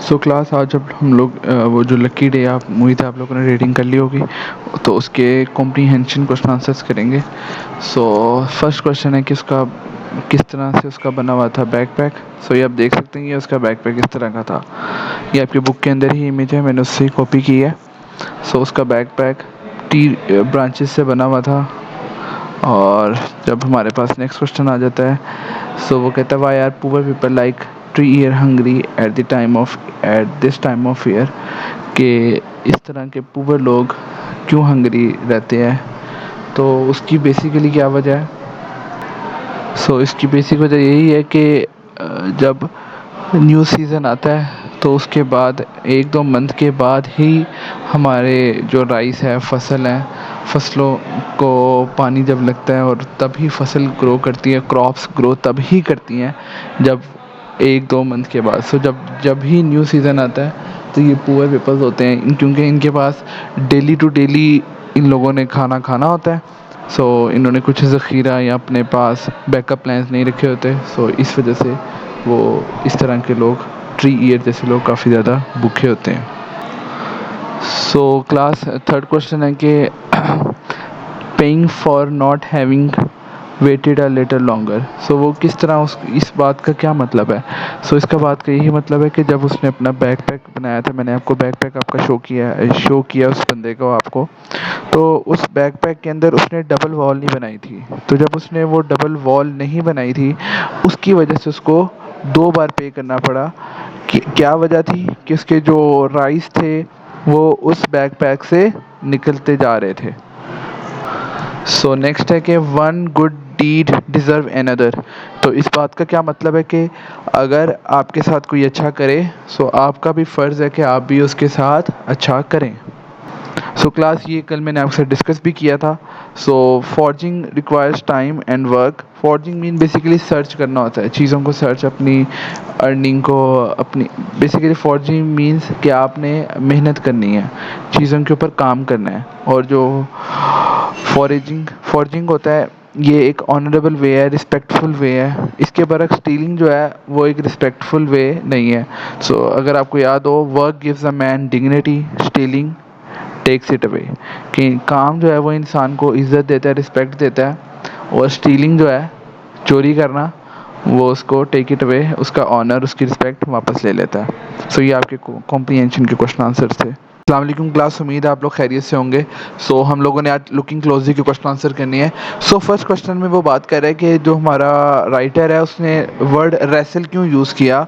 سو class آج جب ہم لوگ وہ جو لکی ڈے آپ امید ہے آپ لوگوں نے ریڈنگ کر لی ہوگی، تو اس کے کمپریہنشن کوشچن آنسرس کریں گے. سو فرسٹ کوشچن ہے کہ اس کا کس طرح سے اس کا بنا ہوا تھا بیک پیک. سو یہ آپ دیکھ سکتے ہیں یہ اس کا بیک پیک اس طرح کا تھا. یہ آپ کی بک کے اندر ہی امیج ہے، میں نے اس سے ہی کاپی کی ہے. سو اس کا بیک پیک ٹی برانچز سے بنا ہوا تھا. اور جب ہمارے پاس نیکسٹ کوشچن آ جاتا ہے، سو وہ کہتا ہے why are poor people like tree are hungry at this time of year, کہ اس طرح کے پور لوگ کیوں ہنگری رہتے ہیں. تو اس کی بیسیکلی کیا وجہ ہے؟ سو اس کی بیسک وجہ یہی ہے کہ جب نیو سیزن آتا ہے تو اس کے بعد 1-2 منتھ کے بعد ہی ہمارے جو رائس ہے فصلوں کو پانی جب لگتا ہے اور تب ہی فصل گرو کرتی ہے، کراپس گرو تب ہی کرتی ہیں جب 1-2 منتھ کے بعد. سو جب ہی نیو سیزن آتا ہے تو یہ پور پیپلز ہوتے ہیں کیونکہ ان کے پاس ڈیلی ٹو ڈیلی ان لوگوں نے کھانا ہوتا ہے. سو انہوں نے کچھ ذخیرہ یا اپنے پاس بیک اپ پلانس نہیں رکھے ہوتے. سو اس وجہ سے وہ اس طرح کے لوگ ٹری ایئر جیسے لوگ کافی زیادہ بھوکے ہوتے ہیں. سو کلاس تھرڈ کوشچن ہے کہ paying for not having waited a little longer. So وہ کس طرح اس بات کا کیا مطلب ہے؟ سو اس کا بات کا یہی مطلب ہے کہ جب اس نے اپنا بیک پیک بنایا تھا، میں نے آپ کو بیک پیک آپ کا شو کیا اس بندے کو آپ کو، تو اس بیک پیک کے اندر اس نے ڈبل وال نہیں بنائی تھی. تو جب اس نے وہ ڈبل وال نہیں بنائی تھی اس کی وجہ سے اس کو 2 بار پے کرنا پڑا. کیا وجہ تھی؟ کہ اس کے جو رائس تھے وہ اس بیک پیک سے نکلتے جا رہے تھے. سو نیکسٹ ہے کہ one good deed deserve another. تو اس بات کا کیا مطلب ہے کہ اگر آپ کے ساتھ کوئی اچھا کرے سو آپ کا بھی فرض ہے کہ آپ بھی اس کے ساتھ اچھا کریں. سو کلاس یہ کل میں نے آپ سے ڈسکس بھی کیا تھا. So foraging requires time and work. Foraging مین بیسیکلی سرچ کرنا ہوتا ہے چیزوں کو، سرچ اپنی ارننگ کو بیسیکلی فارجنگ مینس کہ آپ نے محنت کرنی ہے، چیزوں کے اوپر کام کرنا ہے. اور جو فارجنگ ہوتا ہے یہ ایک آنریبل وے ہے، رسپیکٹفل وے ہے. اس کے برعکس اسٹیلنگ جو ہے وہ ایک رسپیکٹفل وے نہیں ہے. سو اگر آپ کو یاد ہو work gives a man dignity, stealing takes it away. کہ کام جو ہے وہ انسان کو عزت دیتا ہے، رسپیکٹ دیتا ہے، اور اسٹیلنگ جو ہے چوری کرنا وہ اس کو ٹیک اٹ اوے، اس کا آنر اس کی رسپیکٹ واپس لے لیتا ہے. سو یہ آپ کے کمپریہنشن کے کوشچن آنسرس تھے. السلام علیکم کلاس، امید ہے آپ لوگ خیریت سے ہوں گے. سو ہم لوگوں نے آج لکنگ کلوزلی کے کوشچن آنسر کرنی ہے. سو فرسٹ کوشچن میں وہ بات کر رہے ہیں کہ جو ہمارا رائٹر ہے اس نے ورڈ ریسل کیوں یوز کیا.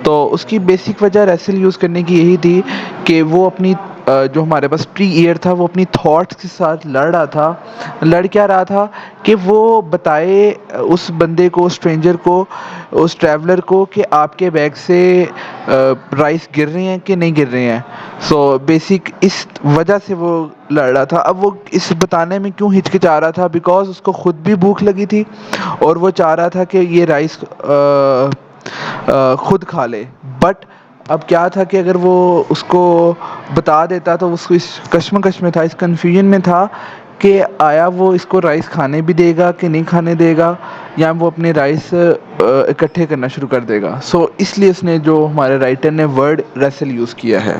تو اس کی بیسک وجہ ریسل یوز کرنے کی یہی تھی کہ وہ اپنی جو ہمارے پاس ٹری ایئر تھا وہ اپنی تھاٹس کے ساتھ لڑ کیا رہا تھا کہ وہ بتائے اس بندے کو، اسٹرینجر کو، اس ٹریولر کو کہ آپ کے بیگ سے رائس گر رہے ہیں کہ نہیں گر رہے ہیں. سو بیسک اس وجہ سے وہ لڑ رہا تھا. اب وہ اس بتانے میں کیوں ہچکچا رہا تھا؟ بیکاز اس کو خود بھی بھوک لگی تھی اور وہ چاہ رہا تھا کہ یہ رائس خود کھا لے. بٹ اب کیا تھا کہ اگر وہ اس کو بتا دیتا تو اس کو اس کشمکش میں تھا، اس کنفیوژن میں تھا کہ آیا وہ اس کو رائس کھانے بھی دے گا کہ نہیں کھانے دے گا، یا وہ اپنے رائس اکٹھے کرنا شروع کر دے گا. سو اس لیے اس نے جو ہمارے رائٹر نے ورڈ ریسل یوز کیا ہے.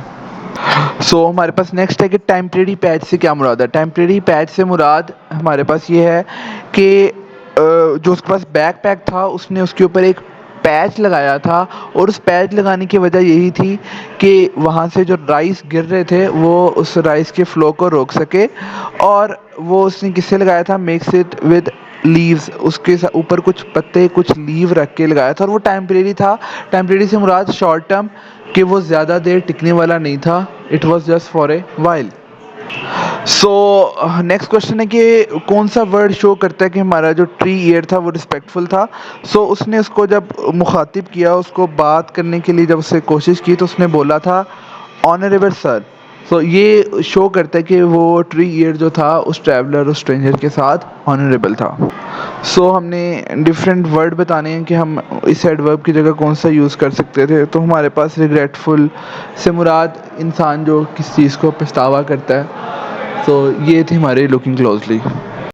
سو ہمارے پاس نیکسٹ ہے کہ ٹیمپریری پیچ سے کیا مراد ہے. ٹیمپریری پیچ سے مراد ہمارے پاس یہ ہے کہ جو اس کے پاس بیک پیک تھا اس نے اس کے اوپر ایک پیچ لگایا تھا، اور اس پیچ لگانے کی وجہ یہی تھی کہ وہاں سے جو رائس گر رہے تھے وہ اس رائس کے فلو کو روک سکے. اور وہ اس نے کس سے لگایا تھا؟ Makes it with leaves. اس کے اوپر کچھ پتے، کچھ لیو رکھ کے لگایا تھا، اور وہ ٹیمپریری تھا. ٹیمپریری سے مراد شارٹ ٹرم، کہ وہ زیادہ دیر ٹکنے والا نہیں تھا. It was just for a while. So next question ہے کہ کون سا ورڈ شو کرتا ہے کہ ہمارا جو ٹری ایئر تھا وہ رسپیکٹفل تھا. سو اس نے اس کو جب مخاطب کیا، اس کو بات کرنے کے لیے جب اس سے کوشش کی، تو اس نے بولا تھا آنریبل سر. سو یہ شو کرتا ہے کہ وہ ٹری ایئر جو تھا اس ٹریولر، اس اسٹرینجر کے ساتھ آنریبل تھا. سو ہم نے ڈفرینٹ ورڈ بتانے ہیں کہ ہم اس ایڈورب کی جگہ کون سا یوز کر سکتے تھے. تو ہمارے پاس ریگریٹفل سے مراد انسان جو کس چیز کو پچھتاوا کرتا ہے. تو یہ تھی ہماری لکنگ کلوزلی.